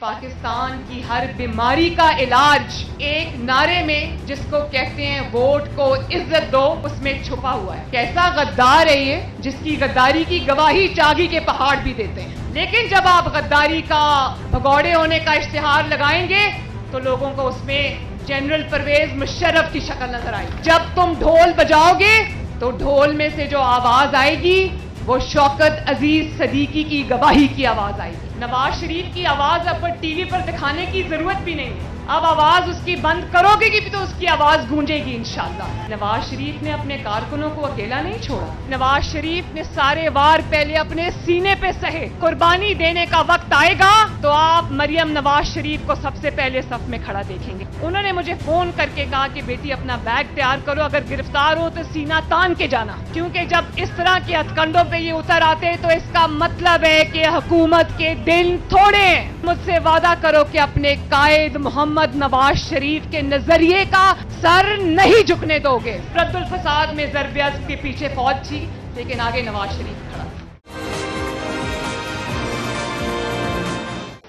पाकिस्तान की हर बीमारी का इलाज एक नारे में जिसको कहते हैं वोट को इज्जत दो उसमें छुपा हुआ है। कैसा गद्दार है ये, जिसकी गद्दारी की गवाही चागी के पहाड़ भी देते हैं। लेकिन जब आप गद्दारी का भगौड़े होने का इश्तिहार लगाएंगे तो लोगों को उसमें जनरल परवेज मुशर्रफ की शक्ल नजर आएगी। जब तुम ढोल बजाओगे तो ढोल में से जो आवाज आएगी वो शौकत अजीज सदीकी की गवाही की आवाज आएगी। नवाज शरीफ की आवाज अब टीवी पर दिखाने की जरूरत भी नहीं है। अब आवाज उसकी बंद करोगे कि भी तो उसकी आवाज गूंजेगी इंशाअल्लाह। नवाज शरीफ ने अपने कारकुनों को अकेला नहीं छोड़ा। नवाज शरीफ ने सारे वार पहले अपने सीने पे सहे। कुर्बानी देने का वक्त आएगा तो आप मरियम नवाज शरीफ को सबसे पहले सफ में खड़ा देखेंगे। उन्होंने मुझे फोन करके कहा कि बेटी अपना बैग तैयार करो, अगर गिरफ्तार हो तो सीना तान के जाना, क्योंकि जब इस तरह के हथकंडों पे ये उतर आते हैं तो इसका मतलब है कि हुकूमत के दिन थोड़े हैं। मुझसे वादा करो कि अपने कायद मोहम्मद नवाज शरीफ के नजरिए का सर नहीं झुकने दोगे। रद्दुल फसाद में ज़रब्यज़ के पीछे फौज थी लेकिन आगे नवाज शरीफ खड़ा।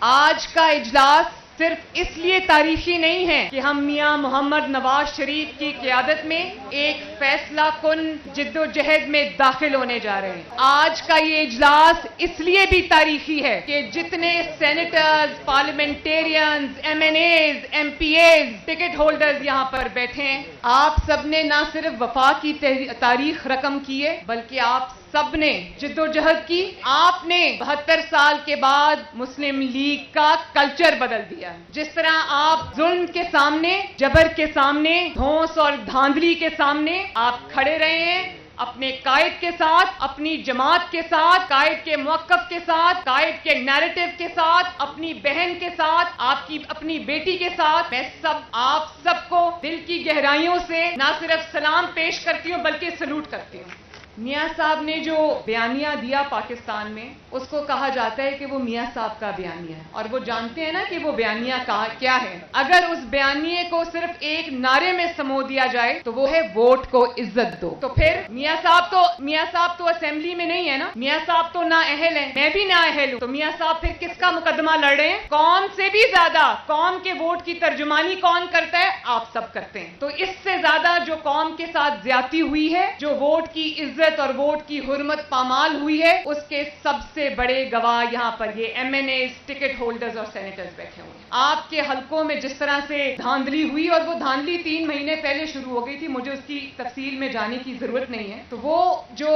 आज का इजलास सिर्फ इसलिए तारीखी नहीं है कि हम मियां मोहम्मद नवाज शरीफ की क़यादत में एक फैसला कुन जिद्दोजहद में दाखिल होने जा रहे हैं। आज का ये इजलास इसलिए भी तारीखी है कि जितने senators, parliamentarians, MNAs, MPAs, ticket holders यहाँ पर बैठे हैं, आप सबने ना सिर्फ वफा की तारीख रकम की है बल्कि आप सबने जिद्दोजहद की। आपने 72 साल के बाद मुस्लिम लीग का कल्चर बदल दिया है। जिस तरह आप जुल्म के सामने, जबर के सामने, धौंस और धांधली के सामने आप खड़े रहे हैं, अपने कायद के साथ, अपनी जमात के साथ, कायद के मुवक्कफ के साथ, कायद के नैरेटिव के साथ, अपनी बहन के साथ, आपकी अपनी बेटी के साथ, मैं आप सबको दिल की गहराइयों से ना सिर्फ सलाम पेश करती हूं बल्कि सलूट करती हूं। मियां साहब ने जो बयानिया दिया पाकिस्तान में, उसको कहा जाता है कि वो मियां साहब का बयानिया है और वो जानते हैं ना कि वो बयानिया क्या है। अगर उस बयानिए को सिर्फ एक नारे में समो दिया जाए तो वो है वोट को इज्जत दो। तो फिर मियां साहब तो असेंबली में नहीं है ना, मियां साहब तो ना अहल है, मैं भी ना अहल हूं, तो मियां साहब फिर किसका मुकदमा लड़ रहे हैं? कौम से भी ज्यादा कौम के वोट की तर्जुमानी कौन करता है? आप सब करते हैं। तो इससे ज्यादा जो कौम के साथ ज्यादती हुई है, जो वोट की इज्जत और वोट की हुर्मत पामाल हुई है, उसके सबसे बड़े गवाह यहाँ पर ये MNAs, टिकट होल्डर्स और सेनेटर्स बैठे हुए हैं। आपके हलकों में जिस तरह से धांधली हुई, और वो धांधली 3 महीने पहले शुरू हो गई थी, मुझे उसकी तफसील में जाने की जरूरत नहीं है। तो वो जो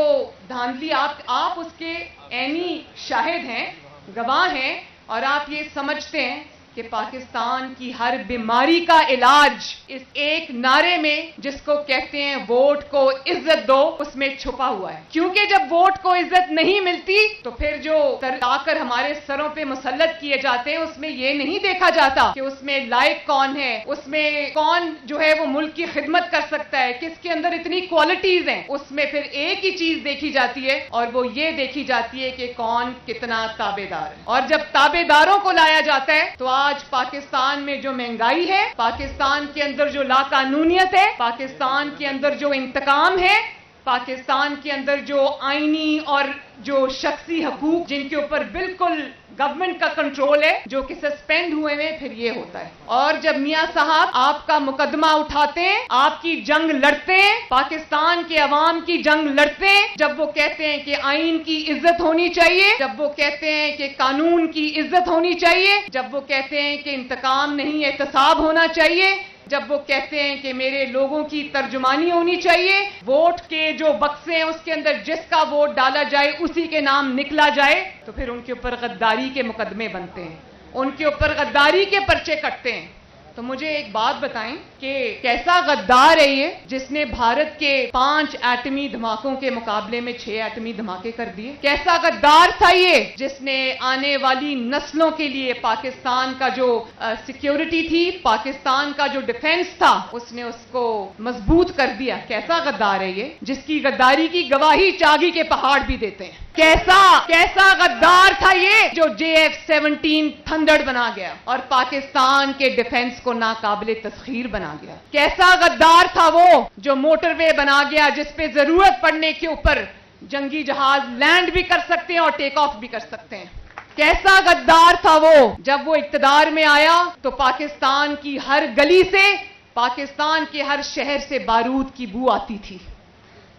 धांधली आप उसके ऐनी शाहिद हैं, गवाह हैं, और आप ये समझते हैं कि पाकिस्तान की हर बीमारी का इलाज इस एक नारे में जिसको कहते हैं वोट को इज्जत दो उसमें छुपा हुआ है। क्योंकि जब वोट को इज्जत नहीं मिलती तो फिर जो आकर हमारे सरों पे मुसल्लत किए जाते हैं उसमें ये नहीं देखा जाता कि उसमें लायक कौन है, उसमें कौन जो है वो मुल्क की खिदमत कर सकता है, किसके अंदर इतनी क्वालिटीज हैं। उसमें फिर एक ही चीज देखी जाती है और वो ये देखी जाती है कि कौन कितना ताबेदार है। और जब ताबेदारों को लाया जाता है तो आज पाकिस्तान में जो महंगाई है, पाकिस्तान के अंदर जो लाकानूनियत है, पाकिस्तान के अंदर जो इंतकाम है, पाकिस्तान के अंदर जो आईनी और जो शख्सी हकूक जिनके ऊपर बिल्कुल गवर्नमेंट का कंट्रोल है, जो कि सस्पेंड हुए हैं, फिर ये होता है। और जब मियां साहब आपका मुकदमा उठाते हैं, आपकी जंग लड़ते हैं, पाकिस्तान के अवाम की जंग लड़ते हैं, जब वो कहते हैं कि आईन की इज्जत होनी चाहिए, जब वो कहते हैं कि कानून की इज्जत होनी चाहिए, जब वो कहते हैं कि इंतकाम नहीं एहतसाब होना चाहिए, जब वो कहते हैं कि मेरे लोगों की तर्जुमानी होनी चाहिए, वोट के जो बक्से हैं उसके अंदर जिसका वोट डाला जाए उसी के नाम निकला जाए, तो फिर उनके ऊपर गद्दारी के मुकदमे बनते हैं, उनके ऊपर गद्दारी के पर्चे कटते हैं। तो मुझे एक बात बताएं कि कैसा गद्दार है ये जिसने भारत के 5 एटमी धमाकों के मुकाबले में 6 एटमी धमाके कर दिए? कैसा गद्दार था ये जिसने आने वाली नस्लों के लिए पाकिस्तान का जो सिक्योरिटी थी, पाकिस्तान का जो डिफेंस था, उसने उसको मजबूत कर दिया? कैसा गद्दार है ये जिसकी गद्दारी की गवाही चागी के पहाड़ भी देते हैं? कैसा गद्दार था ये जो JF-17 थंडर बना गया और पाकिस्तान के डिफेंस को नाकाबिले तस्खीर बना गया? कैसा गद्दार था वो जो मोटरवे बना गया जिस पे जरूरत पड़ने के ऊपर जंगी जहाज लैंड भी कर सकते हैं और टेक ऑफ भी कर सकते हैं? कैसा गद्दार था वो। जब वो इक्तदार में आया तो पाकिस्तान की हर गली से, पाकिस्तान के हर शहर से बारूद की बू आती थी।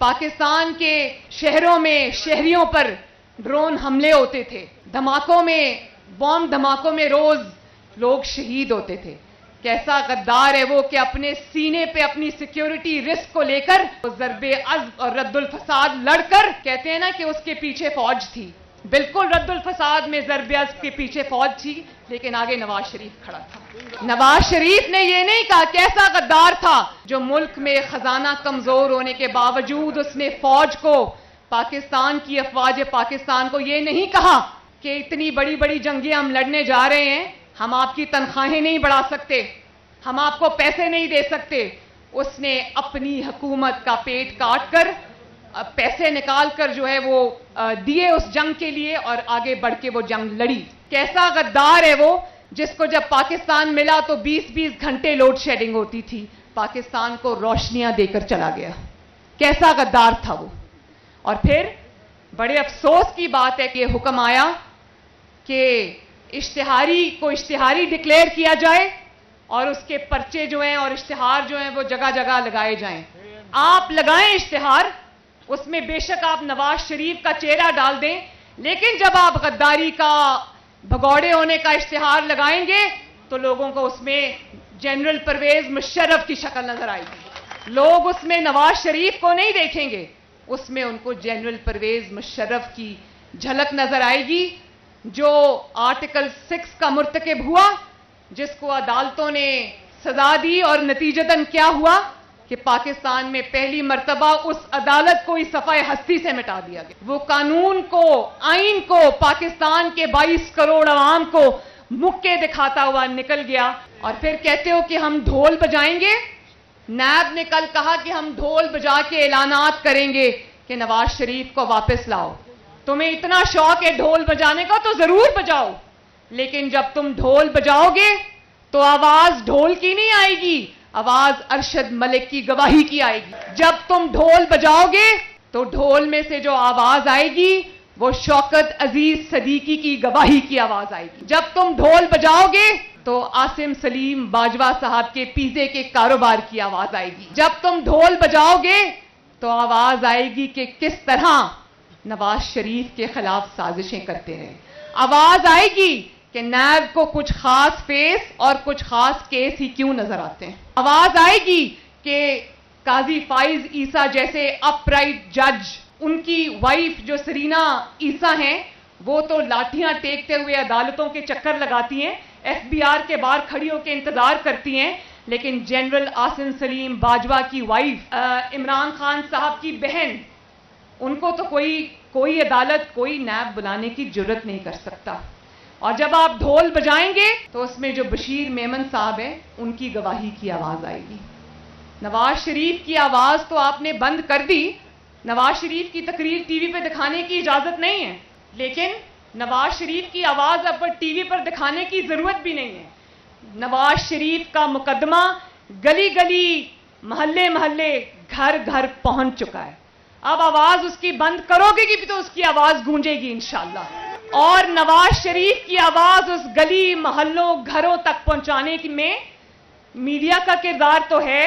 पाकिस्तान के शहरों में शहरियों पर ड्रोन हमले होते थे, धमाकों में, बॉम्ब धमाकों में रोज लोग शहीद होते थे। कैसा गद्दार है वो कि अपने सीने पे अपनी सिक्योरिटी रिस्क को लेकर वो ज़रबे अज़्ब और रद्दुल फसाद लड़कर, कहते हैं ना कि उसके पीछे फौज थी, बिल्कुल रद्दुल फसाद में ज़रबे अज़्ब के पीछे फौज थी, लेकिन आगे नवाज शरीफ खड़ा था। नवाज शरीफ ने ये नहीं कहा, कैसा गद्दार था जो मुल्क में खजाना कमजोर होने के बावजूद उसने फौज को, पाकिस्तान की अफवाज पाकिस्तान को ये नहीं कहा कि इतनी बड़ी बड़ी जंगें हम लड़ने जा रहे हैं, हम आपकी तनख्वाहें नहीं बढ़ा सकते, हम आपको पैसे नहीं दे सकते। उसने अपनी हुकूमत का पेट काट कर पैसे निकाल कर जो है वो दिए उस जंग के लिए और आगे बढ़ के वो जंग लड़ी। कैसा गद्दार है वो जिसको जब पाकिस्तान मिला तो 20-20 घंटे लोड शेडिंग होती थी, पाकिस्तान को रोशनियां देकर चला गया। कैसा गद्दार था वो। और फिर बड़े अफसोस की बात है कि हुक्म आया कि इश्तिहारी को इश्तिहारी डिक्लेयर किया जाए और उसके पर्चे जो हैं और इश्तिहार जो हैं वो जगह जगह लगाए जाएं। आप लगाएं इश्तिहार, उसमें बेशक आप नवाज शरीफ का चेहरा डाल दें, लेकिन जब आप गद्दारी का, भगौड़े होने का इश्तिहार लगाएंगे तो लोगों को उसमें जनरल परवेज मुशर्रफ की शक्ल नजर आएगी। लोग उसमें नवाज शरीफ को नहीं देखेंगे, उसमें उनको जनरल परवेज मुशर्रफ की झलक नजर आएगी, जो आर्टिकल 6 का मुर्तकिब हुआ, जिसको अदालतों ने सजा दी और नतीजतन क्या हुआ कि पाकिस्तान में पहली मर्तबा उस अदालत को इस सफ़ाए हस्ती से मिटा दिया गया। वो कानून को, आइन को, पाकिस्तान के 22 करोड़ अवाम को मुक्के दिखाता हुआ निकल गया। और फिर कहते हो कि हम ढोल बजाएंगे। नैब ने कल कहा कि हम ढोल बजा के ऐलानात करेंगे कि नवाज शरीफ को वापस लाओ। तुम्हें इतना शौक है ढोल बजाने का तो जरूर बजाओ, लेकिन जब तुम ढोल बजाओगे तो आवाज ढोल की नहीं आएगी, आवाज अरशद मलिक की गवाही की आएगी। जब तुम ढोल बजाओगे तो ढोल में से जो आवाज आएगी वो शौकत अजीज सदीकी की गवाही की आवाज आएगी। जब तुम ढोल बजाओगे तो आसिम सलीम बाजवा साहब के पिज़्ज़े के कारोबार की आवाज आएगी। जब तुम ढोल बजाओगे तो आवाज आएगी कि किस तरह नवाज शरीफ के खिलाफ साजिशें करते रहे। आवाज आएगी कि नैब को कुछ खास फेस और कुछ खास केस ही क्यों नजर आते हैं। आवाज आएगी कि काजी फाइज ईसा जैसे अपराइट जज, उनकी वाइफ जो सरीना ईसा हैं, वो तो लाठियां टेकते हुए अदालतों के चक्कर लगाती हैं, एफबीआर के बाहर खड़ी होकर इंतजार करती हैं, लेकिन जनरल आसिम सलीम बाजवा की वाइफ, इमरान खान साहब की बहन, उनको तो कोई अदालत, कोई नैब बुलाने की जुर्रत नहीं कर सकता। और जब आप ढोल बजाएंगे तो उसमें जो बशीर मेमन साहब हैं, उनकी गवाही की आवाज आएगी। नवाज शरीफ की आवाज तो आपने बंद कर दी। नवाज शरीफ की तकरीर टीवी पे दिखाने की इजाजत नहीं है, लेकिन नवाज शरीफ की आवाज अब टीवी पर दिखाने की जरूरत भी नहीं है। नवाज शरीफ का मुकदमा गली गली, मोहल्ले मोहल्ले, घर घर पहुंच चुका है। अब आवाज उसकी बंद करोगे कि भी तो उसकी आवाज गूंजेगी इंशाअल्लाह। और नवाज शरीफ की आवाज उस गली, मोहल्लों, घरों तक पहुंचाने में मीडिया का किरदार तो है,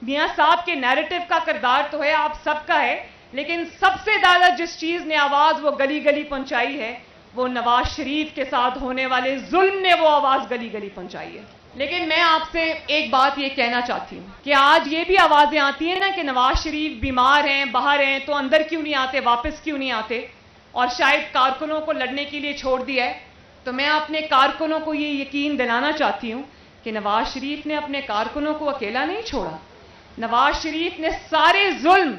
मियां साहब के नैरेटिव का किरदार तो है, आप सबका है, लेकिन सबसे ज्यादा जिस चीज ने आवाज वो गली गली पहुंचाई है, वो नवाज शरीफ के साथ होने वाले जुल्म ने वो आवाज गली गली पहुंचाई है। लेकिन मैं आपसे एक बात ये कहना चाहती हूं कि आज ये भी आवाजें आती हैं ना कि नवाज शरीफ बीमार हैं, बाहर हैं, तो अंदर क्यों नहीं आते, वापस क्यों नहीं आते, और शायद कारकुनों को लड़ने के लिए छोड़ दिया है। तो मैं अपने कारकुनों को ये यकीन दिलाना चाहती हूं कि नवाज शरीफ ने अपने कारकुनों को अकेला नहीं छोड़ा। नवाज शरीफ ने सारे जुल्म,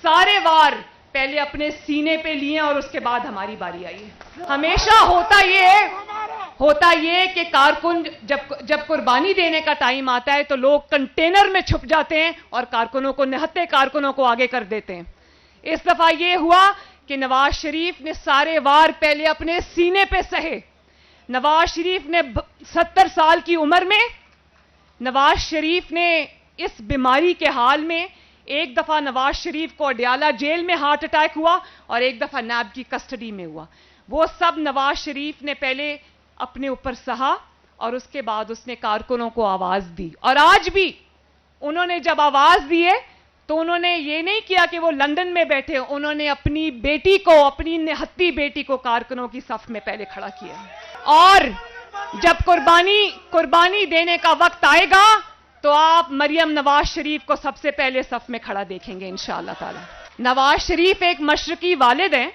सारे वार पहले अपने सीने पे लिए और उसके बाद हमारी बारी आई है। हमेशा होता ये कि कारकुन जब कुर्बानी देने का टाइम आता है तो लोग कंटेनर में छुप जाते हैं और कारकुनों को, निहत्ते कारकुनों को आगे कर देते हैं। इस दफा ये हुआ कि नवाज शरीफ ने सारे वार पहले अपने सीने पे सहे। नवाज शरीफ ने 70 साल की उम्र में, नवाज शरीफ ने इस बीमारी के हाल में, एक दफा नवाज शरीफ को अडयाला जेल में हार्ट अटैक हुआ और एक दफा नैब की कस्टडी में हुआ। وہ سب نواز شریف نے پہلے اپنے اوپر سہا اور اس کے بعد اس نے کارکنوں کو آواز دی. اور آج بھی انہوں نے جب آواز دی ہے تو انہوں نے یہ نہیں کیا کہ وہ لندن میں بیٹھے, انہوں نے اپنی بیٹی کو, اپنی نہتی بیٹی کو کارکنوں کی صف میں پہلے کھڑا کیا. اور جب قربانی دینے کا وقت آئے گا تو آپ مریم نواز شریف کو سب سے پہلے صف میں کھڑا دیکھیں گے انشاءاللہ تعالی. نواز شریف ایک مشرقی والد ہیں,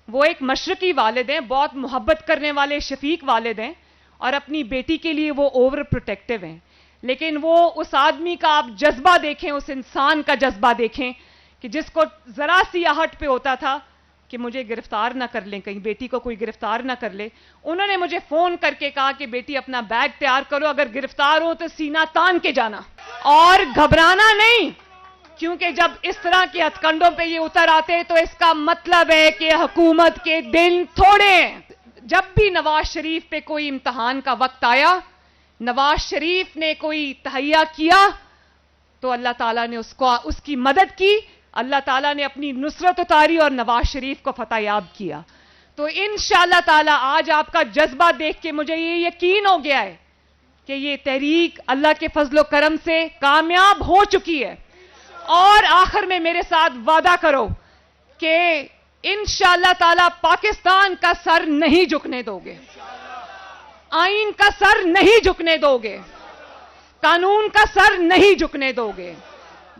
وہ ایک مشرقی والد ہیں, بہت محبت کرنے والے شفیق والد ہیں, اور اپنی بیٹی کے لیے وہ اوور پروٹیکٹیو ہیں. لیکن وہ اس آدمی کا آپ جذبہ دیکھیں, اس انسان کا جذبہ دیکھیں کہ جس کو ذرا سی آہٹ پہ ہوتا تھا کہ مجھے گرفتار نہ کر لیں, کہیں بیٹی کو کوئی گرفتار نہ کر لے, انہوں نے مجھے فون کر کے کہا کہ بیٹی اپنا بیگ تیار کرو, اگر گرفتار ہو تو سینہ تان کے جانا اور گھبرانا نہیں, کیونکہ جب اس طرح کے ہتھ کنڈوں پہ یہ اتر آتے تو اس کا مطلب ہے کہ حکومت کے دن تھوڑے ہیں. جب بھی نواز شریف پہ کوئی امتحان کا وقت آیا, نواز شریف نے کوئی تہیہ کیا تو اللہ تعالیٰ نے اس کی مدد کی, اللہ تعالیٰ نے اپنی نصرت اتاری اور نواز شریف کو فتح یاب کیا. تو انشاءاللہ تعالیٰ آج آپ کا جذبہ دیکھ کے مجھے یہ یقین ہو گیا ہے کہ یہ تحریک اللہ کے فضل و کرم سے کامیاب ہو چکی ہے. اور آخر میں میرے ساتھ وعدہ کرو کہ انشاءاللہ تعالیٰ پاکستان کا سر نہیں جھکنے دو گے, آئین کا سر نہیں جھکنے دو گے, قانون کا سر نہیں جھکنے دو گے,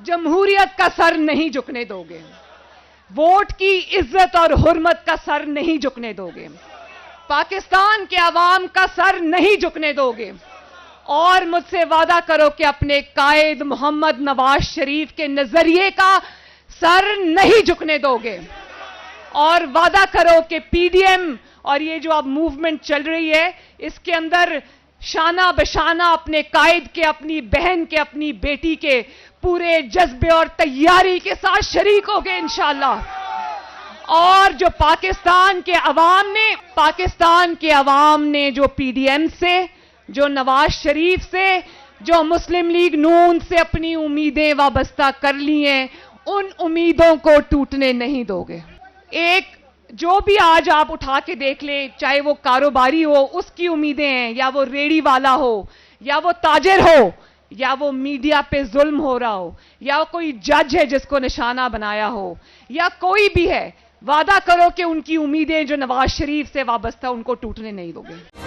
جمہوریت کا سر نہیں جھکنے دو گے, ووٹ کی عزت اور حرمت کا سر نہیں جھکنے دو گے, پاکستان کے عوام کا سر نہیں جھکنے دو گے. اور مجھ سے وعدہ کرو کہ اپنے قائد محمد نواز شریف کے نظریے کا سر نہیں جھکنے دو گے. اور وعدہ کرو کہ پی ڈی ایم اور یہ جو اب موومنٹ چل رہی ہے اس کے اندر شانہ بشانہ اپنے قائد کے, اپنی بہن کے, اپنی بیٹی کے پورے جذبے اور تیاری کے ساتھ شریک ہوگے انشاءاللہ. اور جو پاکستان کے عوام نے جو پی ڈی ایم سے, جو نواز شریف سے, جو مسلم لیگ نون سے اپنی امیدیں وابستہ کر لی ہیں, ان امیدوں کو ٹوٹنے نہیں دو گے. ایک جو بھی آج آپ اٹھا کے دیکھ لیں, چاہے وہ کاروباری ہو اس کی امیدیں ہیں, یا وہ ریڑی والا ہو, یا وہ تاجر ہو, یا وہ میڈیا پہ ظلم ہو رہا ہو, یا کوئی جج ہے جس کو نشانہ بنایا ہو, یا کوئی بھی ہے, وعدہ کرو کہ ان کی امیدیں جو نواز شریف سے وابستہ ان کو ٹوٹنے نہیں دو گے.